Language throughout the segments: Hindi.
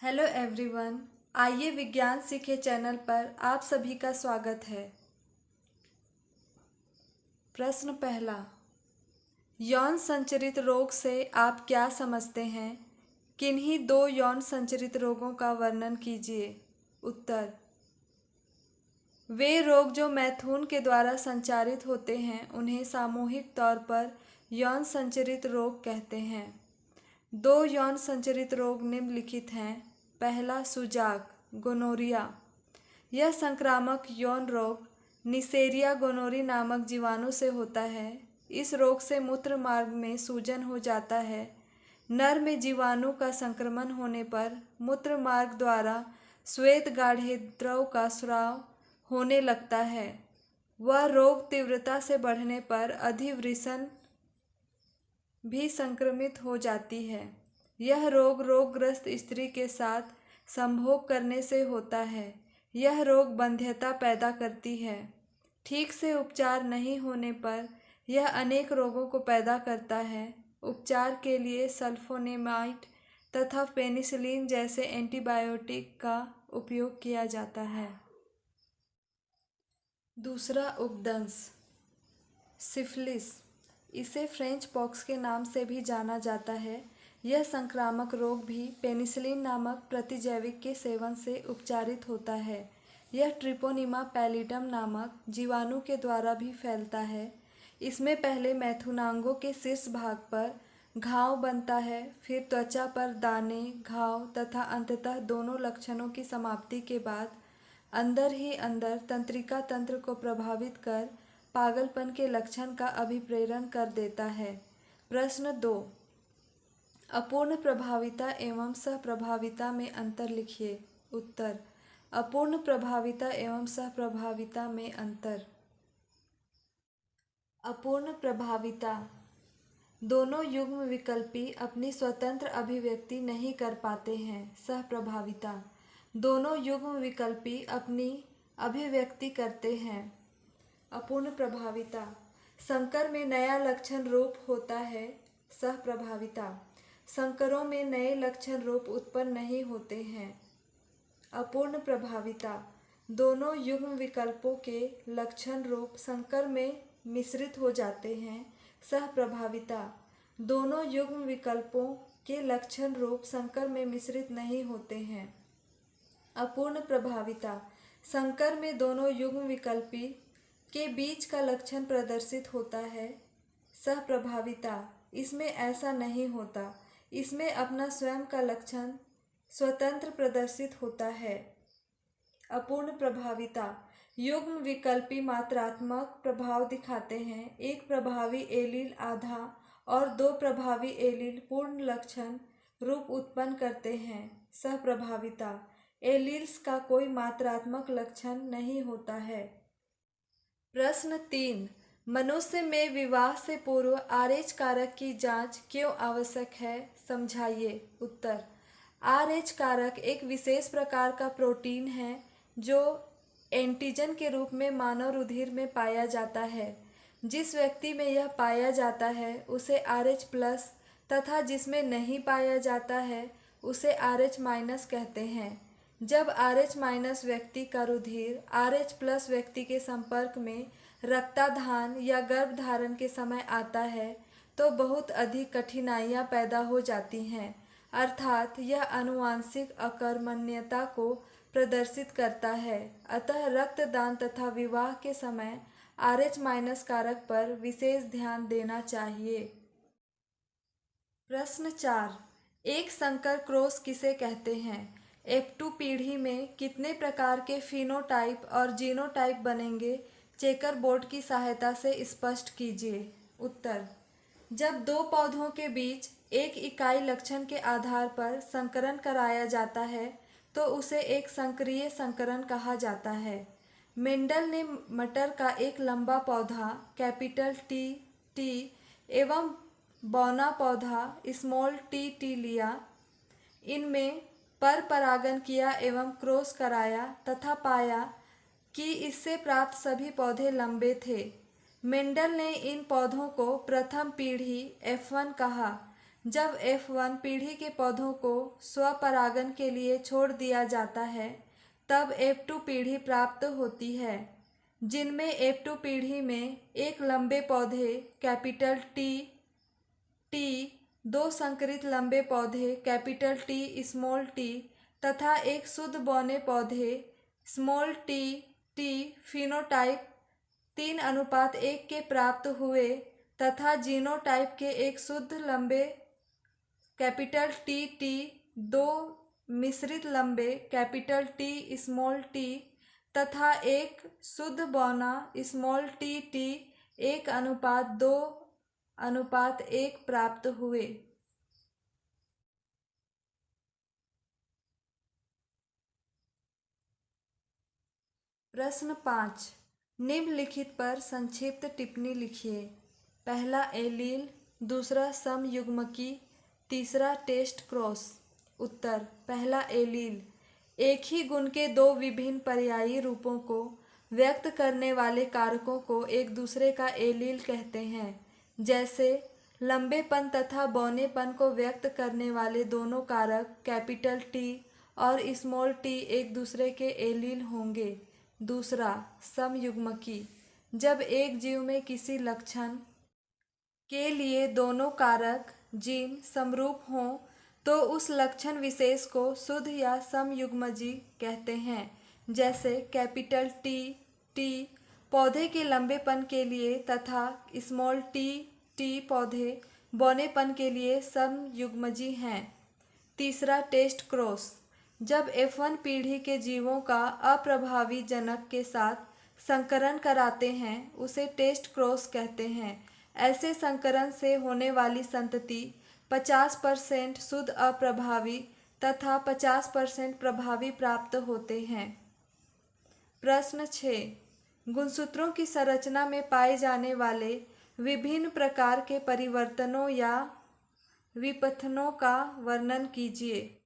Hello everyone. आइए विज्ञान सीखे चैनल पर आप सभी का स्वागत है। प्रश्न पहला, यौन संचरित रोग से आप क्या समझते हैं? किन्हीं दो यौन संचरित रोगों का वर्णन कीजिए। उत्तर, वे रोग जो मैथुन के द्वारा संचारित होते हैं उन्हें सामूहिक तौर पर यौन संचरित रोग कहते हैं। दो यौन संचरित रोग निम्नलिखित हैं। पहला, सुजाक गोनोरिया। यह संक्रामक यौन रोग निसेरिया गोनोरी नामक जीवाणु से होता है। इस रोग से मूत्र मार्ग में सूजन हो जाता है। नर में जीवाणु का संक्रमण होने पर मूत्र मार्ग द्वारा श्वेत गाढ़े द्रव का स्राव होने लगता है। वह रोग तीव्रता से बढ़ने पर अधिवृषण भी संक्रमित हो जाती है। यह रोग रोगग्रस्त स्त्री के साथ संभोग करने से होता है। यह रोग बंध्यता पैदा करती है। ठीक से उपचार नहीं होने पर यह अनेक रोगों को पैदा करता है। उपचार के लिए सल्फोनेमाइड तथा पेनिसिलिन जैसे एंटीबायोटिक का उपयोग किया जाता है। दूसरा, उपदंश सिफिलिस। इसे फ्रेंच पॉक्स के नाम से भी जाना जाता है। यह संक्रामक रोग भी पेनिसिलिन नामक प्रतिजैविक के सेवन से उपचारित होता है। यह ट्रिपोनिमा पैलिडम नामक जीवाणु के द्वारा भी फैलता है। इसमें पहले मैथुनांगों के शीर्ष भाग पर घाव बनता है, फिर त्वचा पर दाने, घाव तथा अंततः दोनों लक्षणों की समाप्ति के बाद अंदर ही अंदर तंत्रिका तंत्र को प्रभावित कर पागलपन के लक्षण का अभिप्रेरण कर देता है। प्रश्न 2, अपूर्ण प्रभाविता एवं सहप्रभाविता में अंतर लिखिए। उत्तर, अपूर्ण प्रभाविता एवं सहप्रभाविता में अंतर। अपूर्ण प्रभाविता, दोनों युग्म विकल्पी अपनी स्वतंत्र अभिव्यक्ति नहीं कर पाते हैं। सहप्रभाविता, दोनों युग्म विकल्पी अपनी अभिव्यक्ति करते हैं। अपूर्ण प्रभाविता, संकर में नया लक्षण रूप होता है। सहप्रभाविता, संकरों में नए लक्षण रूप उत्पन्न नहीं होते हैं। अपूर्ण प्रभाविता, दोनों युग्म विकल्पों के लक्षण रूप संकर में मिश्रित हो जाते हैं। सहप्रभाविता, दोनों युग्म विकल्पों के लक्षण रूप संकर में मिश्रित नहीं होते हैं। अपूर्ण प्रभाविता, संकर में दोनों युग्म विकल्पी के बीच का लक्षण प्रदर्शित होता है। सहप्रभाविता, इसमें ऐसा नहीं होता। इसमें अपना स्वयं का लक्षण स्वतंत्र प्रदर्शित होता है। अपूर्ण प्रभाविता, युग्म विकल्पी मात्रात्मक प्रभाव दिखाते हैं। एक प्रभावी एलील आधा और दो प्रभावी एलील पूर्ण लक्षण रूप उत्पन्न करते हैं। सहप्रभाविता, एलील्स का कोई मात्रात्मक लक्षण नहीं होता है। प्रश्न 3, मनुष्य में विवाह से पूर्व आरएच कारक की जांच क्यों आवश्यक है? समझाइए। उत्तर, आरएच कारक एक विशेष प्रकार का प्रोटीन है जो एंटीजन के रूप में मानव रुधिर में पाया जाता है। जिस व्यक्ति में यह पाया जाता है उसे आरएच प्लस तथा जिसमें नहीं पाया जाता है उसे आरएच माइनस कहते हैं। जब आरएच माइनस व्यक्ति का रुधिर आरएच प्लस व्यक्ति के संपर्क में रक्ताधान या गर्भधारण के समय आता है तो बहुत अधिक कठिनाइयां पैदा हो जाती हैं, अर्थात यह आनुवांशिक अकर्मण्यता को प्रदर्शित करता है। अतः रक्तदान तथा विवाह के समय आरएच माइनस कारक पर विशेष ध्यान देना चाहिए। प्रश्न 4, एक संकर क्रॉस किसे कहते हैं? F2 पीढ़ी में कितने प्रकार के फिनोटाइप और जीनोटाइप बनेंगे? चेकर बोर्ड की सहायता से स्पष्ट कीजिए। उत्तर, जब दो पौधों के बीच एक इकाई लक्षण के आधार पर संकरण कराया जाता है तो उसे एक संकरीय संकरण कहा जाता है। मेंडल ने मटर का एक लंबा पौधा कैपिटल टी टी एवं बौना पौधा स्मॉल टी टी लिया। इनमें पर परागण किया एवं क्रॉस कराया तथा पाया कि इससे प्राप्त सभी पौधे लंबे थे। मेंडल ने इन पौधों को प्रथम पीढ़ी F1 कहा। जब F1 पीढ़ी के पौधों को स्वपरागन के लिए छोड़ दिया जाता है तब F2 पीढ़ी प्राप्त होती है, जिनमें F2 पीढ़ी में एक लंबे पौधे कैपिटल टी, दो संकरित लंबे पौधे कैपिटल टी स्मॉल टी तथा एक शुद्ध बौने पौधे स्मॉल टी फिनोटाइप 3:1 के प्राप्त हुए तथा जीनोटाइप के एक शुद्ध लंबे कैपिटल टी, दो मिश्रित लंबे कैपिटल टी स्मॉल टी तथा एक शुद्ध बौना स्मॉल टी 1:2:1 प्राप्त हुए। प्रश्न 5, निम्नलिखित पर संक्षिप्त टिप्पणी लिखिए। पहला एलील, दूसरा समयुग्मकी, तीसरा टेस्ट क्रॉस। उत्तर, पहला एलील एक ही गुण के दो विभिन्न पर्यायी रूपों को व्यक्त करने वाले कारकों को एक दूसरे का एलील कहते हैं। जैसे लंबेपन तथा बौनेपन को व्यक्त करने वाले दोनों कारक कैपिटल टी और स्मॉल टी एक दूसरे के एलील होंगे। दूसरा, समयुग्मकी जब एक जीव में किसी लक्षण के लिए दोनों कारक जीन समरूप हों तो उस लक्षण विशेष को शुद्ध या समयुग्मजी कहते हैं। जैसे कैपिटल टी पौधे के लंबेपन के लिए तथा स्मॉल टी पौधे बौनेपन के लिए समयुग्मजी हैं। तीसरा, टेस्ट क्रॉस जब F1 पीढ़ी के जीवों का अप्रभावी जनक के साथ संकरण कराते हैं उसे टेस्ट क्रॉस कहते हैं। ऐसे संकरण से होने वाली संतति 50% शुद्ध अप्रभावी तथा 50% प्रभावी प्राप्त होते हैं। प्रश्न 6, गुणसूत्रों की संरचना में पाए जाने वाले विभिन्न प्रकार के परिवर्तनों या विपथनों का वर्णन कीजिए।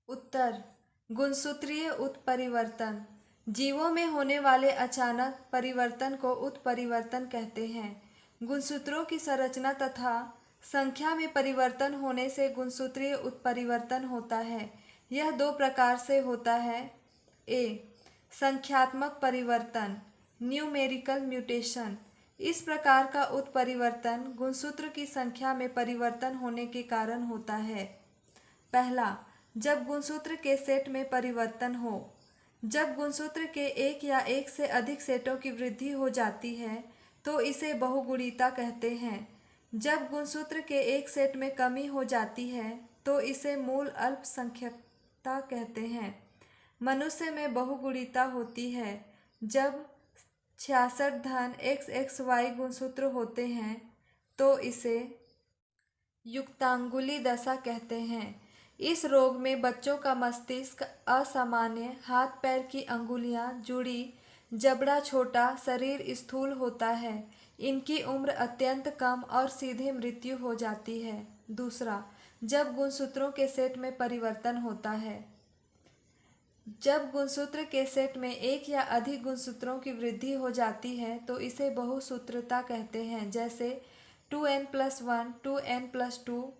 उत्तर, गुणसूत्रीय उत्परिवर्तन जीवों में होने वाले अचानक परिवर्तन को उत्परिवर्तन कहते हैं। गुणसूत्रों की संरचना तथा संख्या में परिवर्तन होने से गुणसूत्रीय उत्परिवर्तन होता है। यह दो प्रकार से होता है। ए, संख्यात्मक परिवर्तन न्यूमेरिकल म्यूटेशन। इस प्रकार का उत्परिवर्तन गुणसूत्र की संख्या में परिवर्तन होने के कारण होता है। पहला, जब गुणसूत्र के सेट में परिवर्तन हो। जब गुणसूत्र के एक या एक से अधिक सेटों की वृद्धि हो जाती है तो इसे बहुगुणिता कहते हैं। जब गुणसूत्र के एक सेट में कमी हो जाती है तो इसे मूल अल्पसंख्यकता कहते हैं। मनुष्य में बहुगुणिता होती है जब 66 धन XXY गुणसूत्र होते हैं तो इसे युक्तांगुली दशा कहते हैं। इस रोग में बच्चों का मस्तिष्क असामान्य, हाथ पैर की अंगुलियां जुड़ी, जबड़ा छोटा, शरीर स्थूल होता है। इनकी उम्र अत्यंत कम और सीधे मृत्यु हो जाती है। दूसरा, जब गुणसूत्रों के सेट में परिवर्तन होता है। जब गुणसूत्र के सेट में एक या अधिक गुणसूत्रों की वृद्धि हो जाती है तो इसे बहुसूत्रता कहते हैं। जैसे 2n+1, 2n+2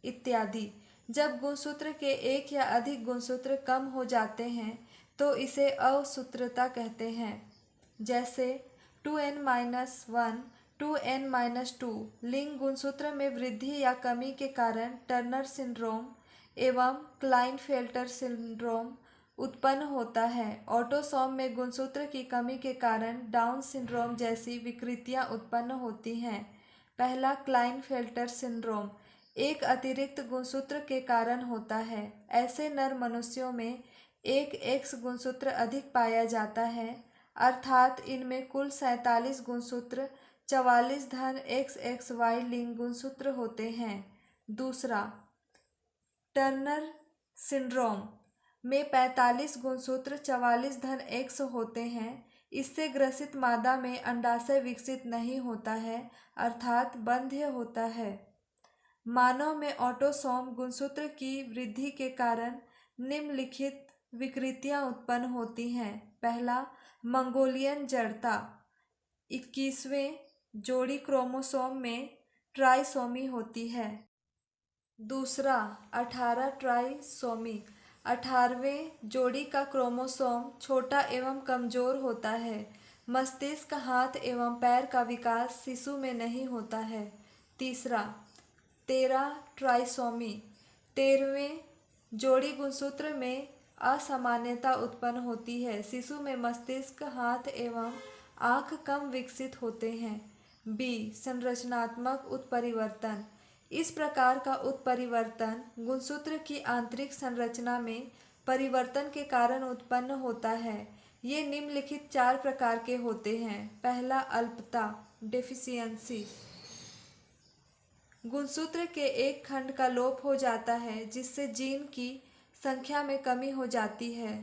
इत्यादि। जब गुणसूत्र के एक या अधिक गुणसूत्र कम हो जाते हैं तो इसे असूत्रता कहते हैं। जैसे 2n-1, 2n-2 लिंग गुणसूत्र में वृद्धि या कमी के कारण टर्नर सिंड्रोम एवं क्लाइनफेल्टर सिंड्रोम उत्पन्न होता है। ऑटोसोम में गुणसूत्र की कमी के कारण डाउन सिंड्रोम जैसी विकृतियां उत्पन्न होती हैं। पहला, क्लाइनफेल्टर सिंड्रोम एक अतिरिक्त गुणसूत्र के कारण होता है। ऐसे नर मनुष्यों में एक X गुणसूत्र अधिक पाया जाता है, अर्थात इनमें कुल 47 गुणसूत्र 44 धन XXY लिंग गुणसूत्र होते हैं। दूसरा, टर्नर सिंड्रोम में 45 गुणसूत्र 44 धन X होते हैं। इससे ग्रसित मादा में अंडाशय विकसित नहीं होता है, अर्थात बंध्य होता है। मानव में ऑटोसोम गुणसूत्र की वृद्धि के कारण निम्नलिखित विकृतियां उत्पन्न होती हैं। पहला, मंगोलियन जड़ता। 21वें जोड़ी क्रोमोसोम में ट्राइसोमी होती है। दूसरा, 18 ट्राइसोमी। 18वें जोड़ी का क्रोमोसोम छोटा एवं कमजोर होता है। मस्तिष्क, हाथ एवं पैर का विकास शिशु में नहीं होता है। तीसरा, 13 ट्राइसोमी। 13वें जोड़ी गुणसूत्र में असामान्यता उत्पन्न होती है। शिशु में मस्तिष्क, हाथ एवं आँख कम विकसित होते हैं। बी, संरचनात्मक उत्परिवर्तन। इस प्रकार का उत्परिवर्तन गुणसूत्र की आंतरिक संरचना में परिवर्तन के कारण उत्पन्न होता है। ये निम्नलिखित 4 प्रकार के होते हैं। पहला, अल्पता, डेफिशिएंसी। गुणसूत्र के एक खंड का लोप हो जाता है जिससे जीन की संख्या में कमी हो जाती है।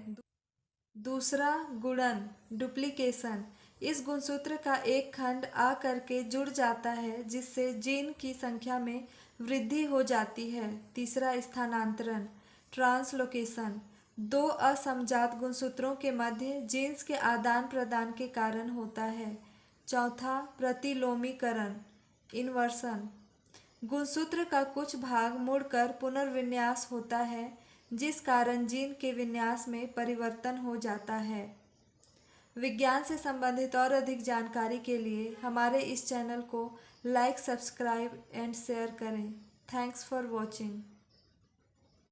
दूसरा, गुणन, डुप्लीकेशन। इस गुणसूत्र का एक खंड आ करके जुड़ जाता है जिससे जीन की संख्या में वृद्धि हो जाती है। तीसरा, स्थानांतरण, ट्रांसलोकेशन। 2 असमजात गुणसूत्रों के मध्य जीन्स के आदान प्रदान के कारण होता है। चौथा, प्रतिलोमीकरण, इन्वर्सन। गुणसूत्र का कुछ भाग मुड़कर पुनर्विन्यास होता है जिस कारण जीन के विन्यास में परिवर्तन हो जाता है। विज्ञान से संबंधित और अधिक जानकारी के लिए हमारे इस चैनल को लाइक, सब्सक्राइब एंड शेयर करें। Thanks for watching.